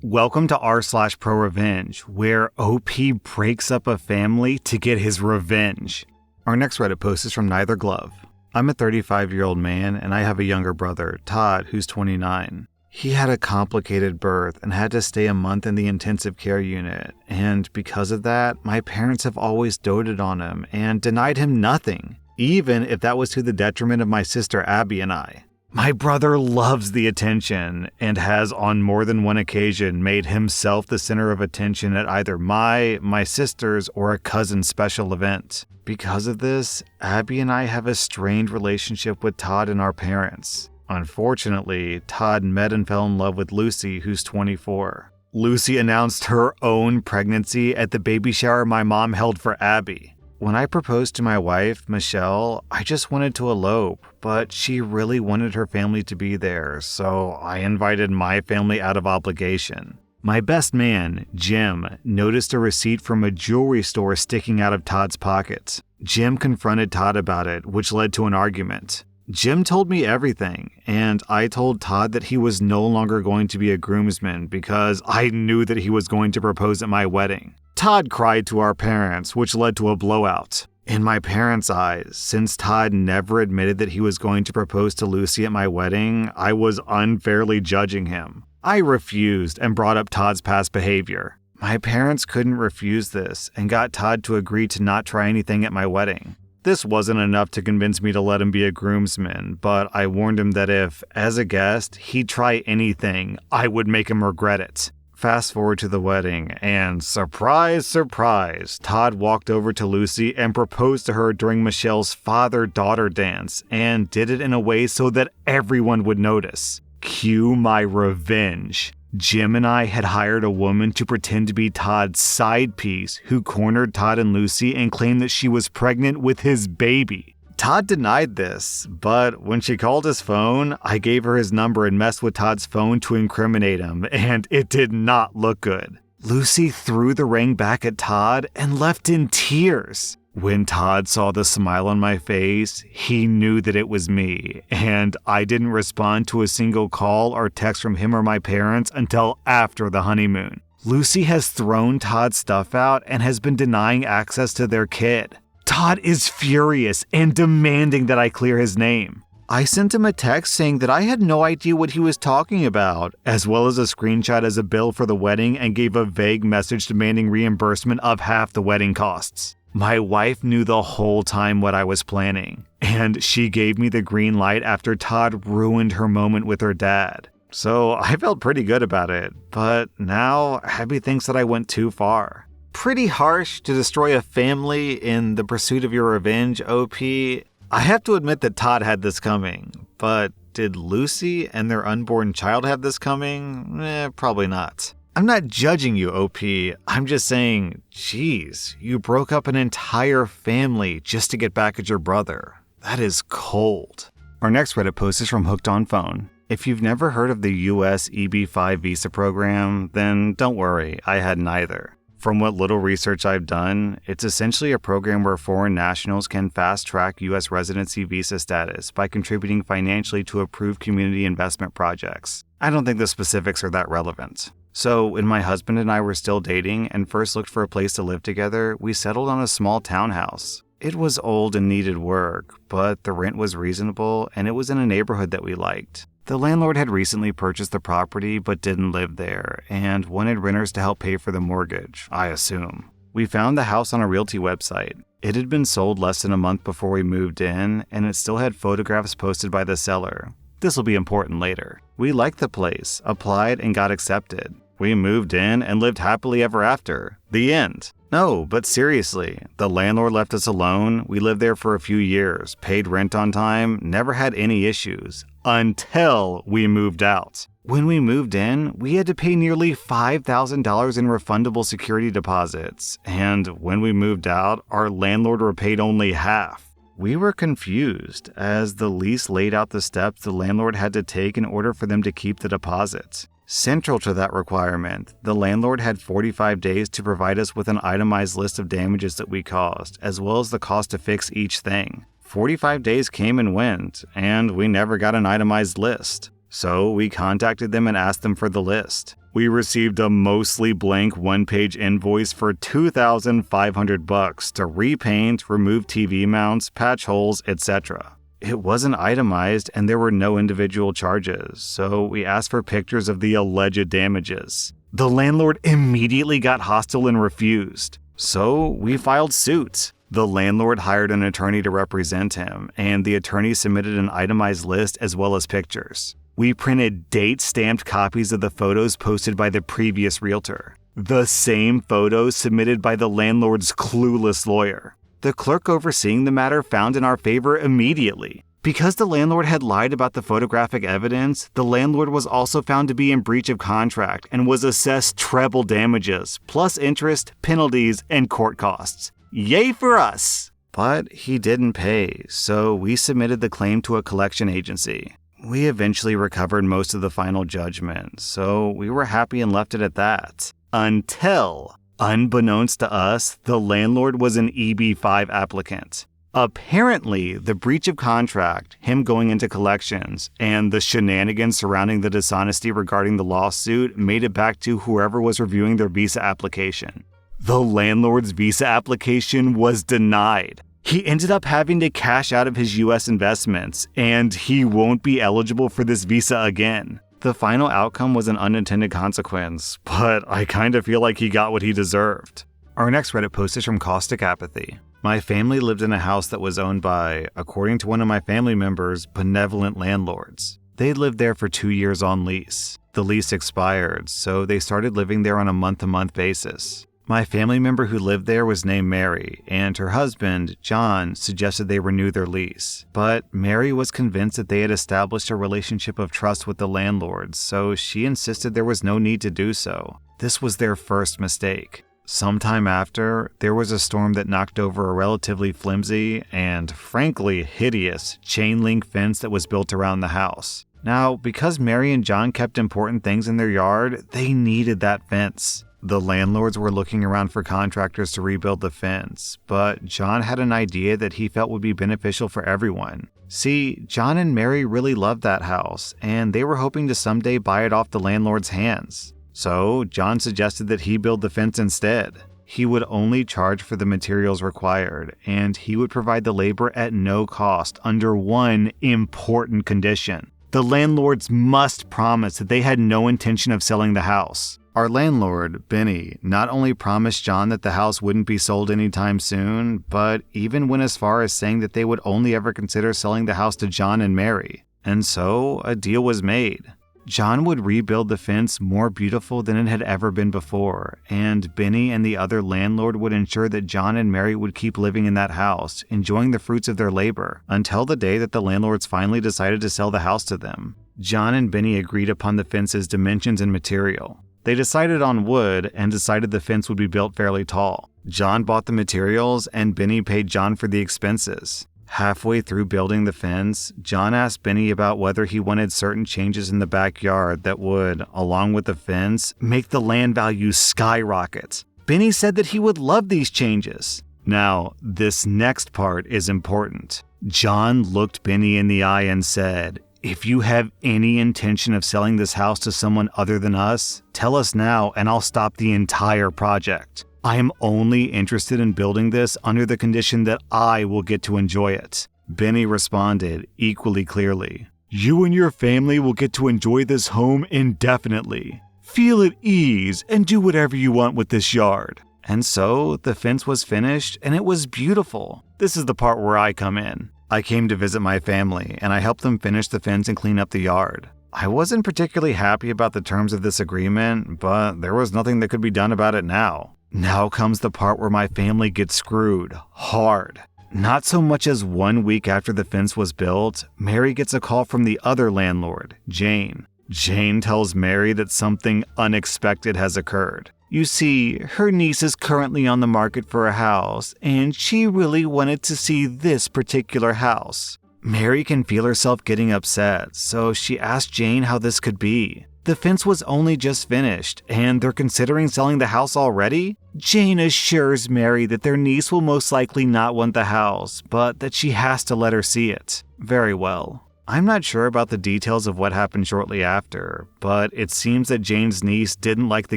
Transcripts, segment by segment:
Welcome to rSlash Prorevenge, where OP breaks up a family to get his revenge. Our next Reddit post is from Neither Glove. I'm a 35-year-old man, and I have a younger brother, Todd, who's 29. He had a complicated birth and had to stay a month in the intensive care unit, and because of that, my parents have always doted on him and denied him nothing, even if that was to the detriment of my sister Abby and I. My brother loves the attention and has on more than one occasion made himself the center of attention at either my sister's, or a cousin's special event. Because of this, Abby and I have a strained relationship with Todd and our parents. Unfortunately, Todd met and fell in love with Lucy, who's 24. Lucy announced her own pregnancy at the baby shower my mom held for Abby. When I proposed to my wife, Michelle, I just wanted to elope, but she really wanted her family to be there, so I invited my family out of obligation. My best man, Jim, noticed a receipt from a jewelry store sticking out of Todd's pocket. Jim confronted Todd about it, which led to an argument. Jim told me everything, and I told Todd that he was no longer going to be a groomsman because I knew that he was going to propose at my wedding. Todd cried to our parents, which led to a blowout. In my parents' eyes, since Todd never admitted that he was going to propose to Lucy at my wedding, I was unfairly judging him. I refused and brought up Todd's past behavior. My parents couldn't refuse this and got Todd to agree to not try anything at my wedding. This wasn't enough to convince me to let him be a groomsman, but I warned him that if, as a guest, he'd try anything, I would make him regret it. Fast forward to the wedding, and surprise, surprise, Todd walked over to Lucy and proposed to her during Michelle's father-daughter dance, and did it in a way so that everyone would notice. Cue my revenge. Jim and I had hired a woman to pretend to be Todd's side piece who cornered Todd and Lucy and claimed that she was pregnant with his baby. Todd denied this, but when she called his phone, I gave her his number and messed with Todd's phone to incriminate him, and it did not look good. Lucy threw the ring back at Todd and left in tears. When Todd saw the smile on my face, he knew that it was me, and I didn't respond to a single call or text from him or my parents until after the honeymoon. Lucy has thrown Todd's stuff out and has been denying access to their kid. Todd is furious and demanding that I clear his name. I sent him a text saying that I had no idea what he was talking about, as well as a screenshot as a bill for the wedding, and gave a vague message demanding reimbursement of half the wedding costs. My wife knew the whole time what I was planning, and she gave me the green light after Todd ruined her moment with her dad. So I felt pretty good about it, but now Abby thinks that I went too far. Pretty harsh to destroy a family in the pursuit of your revenge, OP. I have to admit that Todd had this coming, but did Lucy and their unborn child have this coming? Probably not. I'm not judging you, OP. I'm just saying, geez, you broke up an entire family just to get back at your brother. That is cold. Our next Reddit post is from Hooked on Phone. If you've never heard of the US EB-5 visa program, then don't worry, I had neither. From what little research I've done, it's essentially a program where foreign nationals can fast-track U.S. residency visa status by contributing financially to approved community investment projects. I don't think the specifics are that relevant. So, when my husband and I were still dating and first looked for a place to live together, we settled on a small townhouse. It was old and needed work, but the rent was reasonable and it was in a neighborhood that we liked. The landlord had recently purchased the property but didn't live there and wanted renters to help pay for the mortgage, I assume. We found the house on a realty website. It had been sold less than a month before we moved in, and it still had photographs posted by the seller. This will be important later. We liked the place, applied, and got accepted. We moved in and lived happily ever after. The end. No, but seriously, the landlord left us alone. We lived there for a few years, paid rent on time, never had any issues, until we moved out. When we moved in, we had to pay nearly $5,000 in refundable security deposits, and when we moved out, our landlord repaid only half. We were confused, as the lease laid out the steps the landlord had to take in order for them to keep the deposits. Central to that requirement, the landlord had 45 days to provide us with an itemized list of damages that we caused, as well as the cost to fix each thing. 45 days came and went, and we never got an itemized list. So we contacted them and asked them for the list. We received a mostly blank one-page invoice for $2,500 to repaint, remove TV mounts, patch holes, etc. It wasn't itemized and there were no individual charges, so we asked for pictures of the alleged damages. The landlord immediately got hostile and refused, so we filed suit. The landlord hired an attorney to represent him, and the attorney submitted an itemized list as well as pictures. We printed date-stamped copies of the photos posted by the previous realtor. The same photos submitted by the landlord's clueless lawyer. The clerk overseeing the matter found in our favor immediately. Because the landlord had lied about the photographic evidence, the landlord was also found to be in breach of contract and was assessed treble damages, plus interest, penalties, and court costs. Yay for us! But he didn't pay, so we submitted the claim to a collection agency. We eventually recovered most of the final judgment, so we were happy and left it at that. Until, unbeknownst to us, the landlord was an EB-5 applicant. Apparently, the breach of contract, him going into collections, and the shenanigans surrounding the dishonesty regarding the lawsuit made it back to whoever was reviewing their visa application. The landlord's visa application was denied. He ended up having to cash out of his US investments, and he won't be eligible for this visa again. The final outcome was an unintended consequence, but I kind of feel like he got what he deserved. Our next Reddit post is from Caustic Apathy. My family lived in a house that was owned by, according to one of my family members, benevolent landlords. They lived there for 2 years on lease. The lease expired, so they started living there on a month-to-month basis. My family member who lived there was named Mary, and her husband, John, suggested they renew their lease. But Mary was convinced that they had established a relationship of trust with the landlord, so she insisted there was no need to do so. This was their first mistake. Sometime after, there was a storm that knocked over a relatively flimsy and, frankly, hideous chain-link fence that was built around the house. Now, because Mary and John kept important things in their yard, they needed that fence. The landlords were looking around for contractors to rebuild the fence, but John had an idea that he felt would be beneficial for everyone. See, John and Mary really loved that house, and they were hoping to someday buy it off the landlord's hands. So, John suggested that he build the fence instead. He would only charge for the materials required, and he would provide the labor at no cost under one important condition. The landlords must promise that they had no intention of selling the house. Our landlord, Benny, not only promised John that the house wouldn't be sold anytime soon, but even went as far as saying that they would only ever consider selling the house to John and Mary. And so, a deal was made. John would rebuild the fence more beautiful than it had ever been before, and Benny and the other landlord would ensure that John and Mary would keep living in that house, enjoying the fruits of their labor, until the day that the landlords finally decided to sell the house to them. John and Benny agreed upon the fence's dimensions and material. They decided on wood and decided the fence would be built fairly tall. John bought the materials and Benny paid John for the expenses. Halfway through building the fence, John asked Benny about whether he wanted certain changes in the backyard that would, along with the fence, make the land value skyrocket. Benny said that he would love these changes. Now, this next part is important. John looked Benny in the eye and said, "If you have any intention of selling this house to someone other than us, tell us now and I'll stop the entire project. I am only interested in building this under the condition that I will get to enjoy it." Benny responded equally clearly, "You and your family will get to enjoy this home indefinitely. Feel at ease and do whatever you want with this yard." And so the fence was finished and it was beautiful. This is the part where I come in. I came to visit my family, and I helped them finish the fence and clean up the yard. I wasn't particularly happy about the terms of this agreement, but there was nothing that could be done about it now. Now comes the part where my family gets screwed hard. Not so much as 1 week after the fence was built, Mary gets a call from the other landlord, Jane. Jane tells Mary that something unexpected has occurred. You see, her niece is currently on the market for a house, and she really wanted to see this particular house. Mary can feel herself getting upset, so she asked Jane how this could be. The fence was only just finished, and they're considering selling the house already? Jane assures Mary that their niece will most likely not want the house, but that she has to let her see it. Very well. I'm not sure about the details of what happened shortly after, but it seems that Jane's niece didn't like the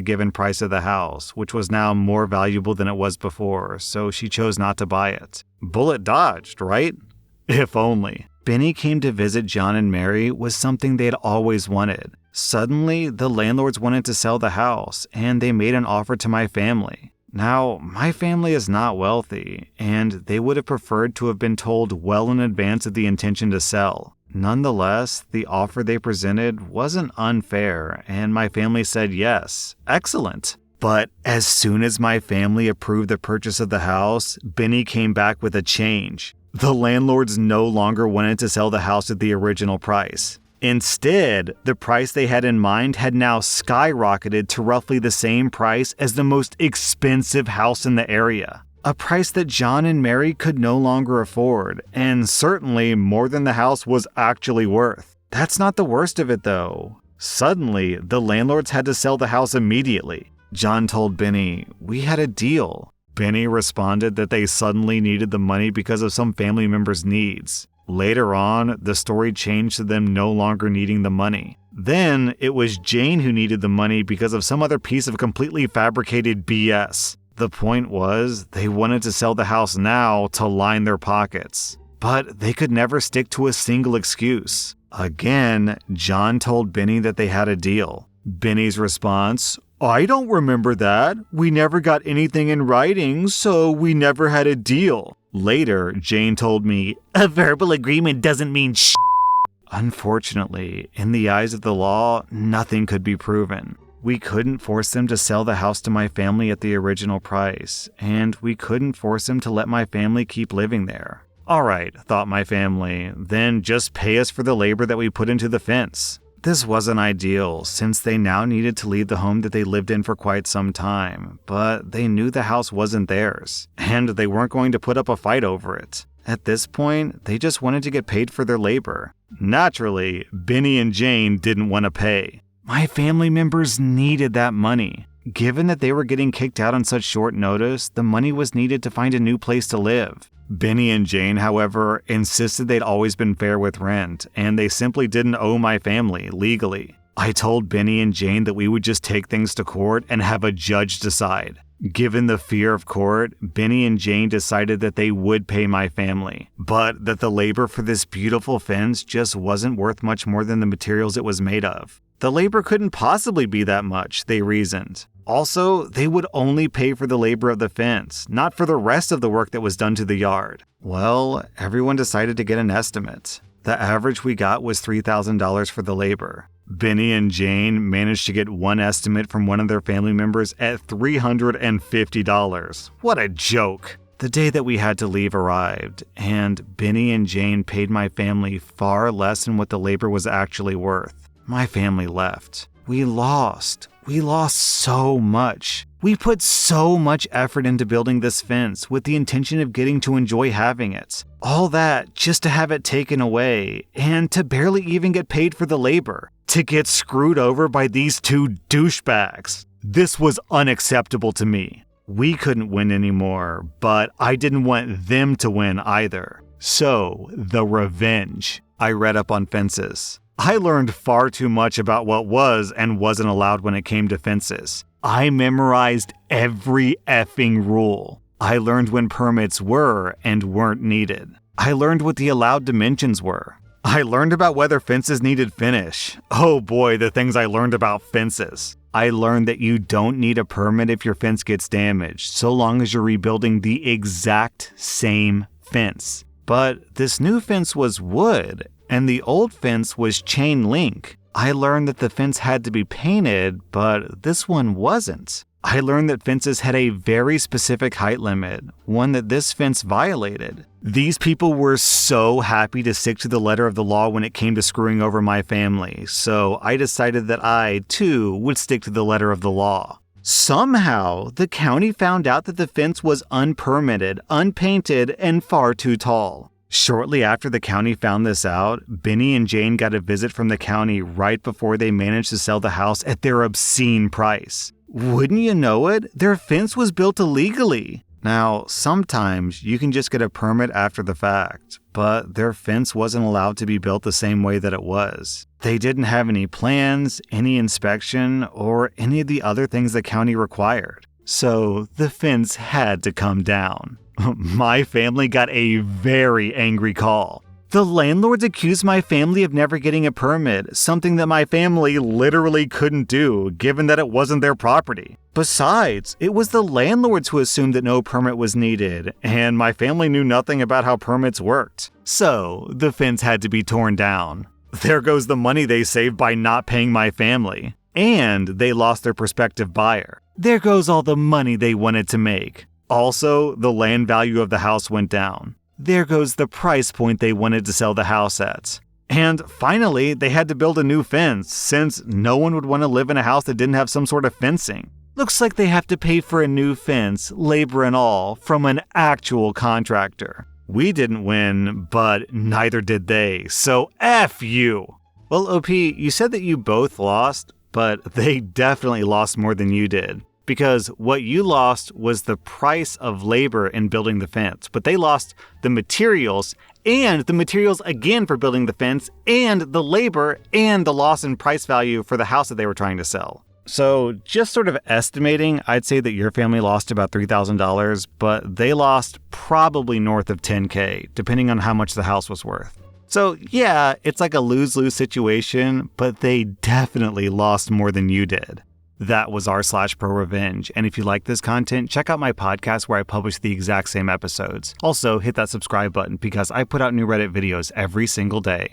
given price of the house, which was now more valuable than it was before, so she chose not to buy it. Bullet dodged, right? If only. Benny came to visit John and Mary was something they had always wanted. Suddenly, the landlords wanted to sell the house, and they made an offer to my family. Now, my family is not wealthy, and they would have preferred to have been told well in advance of the intention to sell. Nonetheless, the offer they presented wasn't unfair, and my family said yes. Excellent. But as soon as my family approved the purchase of the house, Benny came back with a change. The landlords no longer wanted to sell the house at the original price. Instead, the price they had in mind had now skyrocketed to roughly the same price as the most expensive house in the area. A price that John and Mary could no longer afford, and certainly more than the house was actually worth. That's not the worst of it though. Suddenly, the landlords had to sell the house immediately. John told Benny, "We had a deal." Benny responded that they suddenly needed the money because of some family member's needs. Later on, the story changed to them no longer needing the money. Then, it was Jane who needed the money because of some other piece of completely fabricated BS. The point was, they wanted to sell the house now to line their pockets. But they could never stick to a single excuse. Again, John told Benny that they had a deal. Benny's response, "I don't remember that. We never got anything in writing, so we never had a deal." Later, Jane told me, "A verbal agreement doesn't mean shh." Unfortunately, in the eyes of the law, nothing could be proven. We couldn't force them to sell the house to my family at the original price, and we couldn't force them to let my family keep living there. Alright, thought my family, then just pay us for the labor that we put into the fence. This wasn't ideal, since they now needed to leave the home that they lived in for quite some time, but they knew the house wasn't theirs, and they weren't going to put up a fight over it. At this point, they just wanted to get paid for their labor. Naturally, Benny and Jane didn't want to pay. My family members needed that money. Given that they were getting kicked out on such short notice, the money was needed to find a new place to live. Benny and Jane, however, insisted they'd always been fair with rent, and they simply didn't owe my family legally. I told Benny and Jane that we would just take things to court and have a judge decide. Given the fear of court, Benny and Jane decided that they would pay my family, but that the labor for this beautiful fence just wasn't worth much more than the materials it was made of. The labor couldn't possibly be that much, they reasoned. Also, they would only pay for the labor of the fence, not for the rest of the work that was done to the yard. Well, everyone decided to get an estimate. The average we got was $3,000 for the labor. Benny and Jane managed to get one estimate from one of their family members at $350. What a joke! The day that we had to leave arrived, and Benny and Jane paid my family far less than what the labor was actually worth. My family left. We lost so much. We put so much effort into building this fence with the intention of getting to enjoy having it. All that just to have it taken away and to barely even get paid for the labor. To get screwed over by these two douchebags. This was unacceptable to me. We couldn't win anymore, but I didn't want them to win either. So, the revenge. I read up on fences. I learned far too much about what was and wasn't allowed when it came to fences. I memorized every effing rule. I learned when permits were and weren't needed. I learned what the allowed dimensions were. I learned about whether fences needed finish. Oh boy, the things I learned about fences. I learned that you don't need a permit if your fence gets damaged, so long as you're rebuilding the exact same fence. But this new fence was wood, and the old fence was chain link. I learned that the fence had to be painted, but this one wasn't. I learned that fences had a very specific height limit, one that this fence violated. These people were so happy to stick to the letter of the law when it came to screwing over my family, so I decided that I, too, would stick to the letter of the law. Somehow, the county found out that the fence was unpermitted, unpainted, and far too tall. Shortly after the county found this out, Benny and Jane got a visit from the county right before they managed to sell the house at their obscene price. Wouldn't you know it, their fence was built illegally. Now, sometimes you can just get a permit after the fact, but their fence wasn't allowed to be built the same way that it was. They didn't have any plans, any inspection, or any of the other things the county required. So the fence had to come down. My family got a very angry call. The landlords accused my family of never getting a permit, something that my family literally couldn't do, given that it wasn't their property. Besides, it was the landlords who assumed that no permit was needed, and my family knew nothing about how permits worked. So, the fence had to be torn down. There goes the money they saved by not paying my family. And they lost their prospective buyer. There goes all the money they wanted to make. Also, the land value of the house went down. There goes the price point they wanted to sell the house at. And finally, they had to build a new fence, since no one would want to live in a house that didn't have some sort of fencing. Looks like they have to pay for a new fence, labor and all, from an actual contractor. We didn't win, but neither did they, so F you! Well, OP, you said that you both lost, but they definitely lost more than you did. Because what you lost was the price of labor in building the fence, but they lost the materials and the materials again for building the fence and the labor and the loss in price value for the house that they were trying to sell. So just sort of estimating, I'd say that your family lost about $3,000, but they lost probably north of $10,000, depending on how much the house was worth. So yeah, it's like a lose-lose situation, but they definitely lost more than you did. That was rSlash_Prorevenge, and if you like this content, check out my podcast where I publish the exact same episodes. Also, hit that subscribe button because I put out new Reddit videos every single day.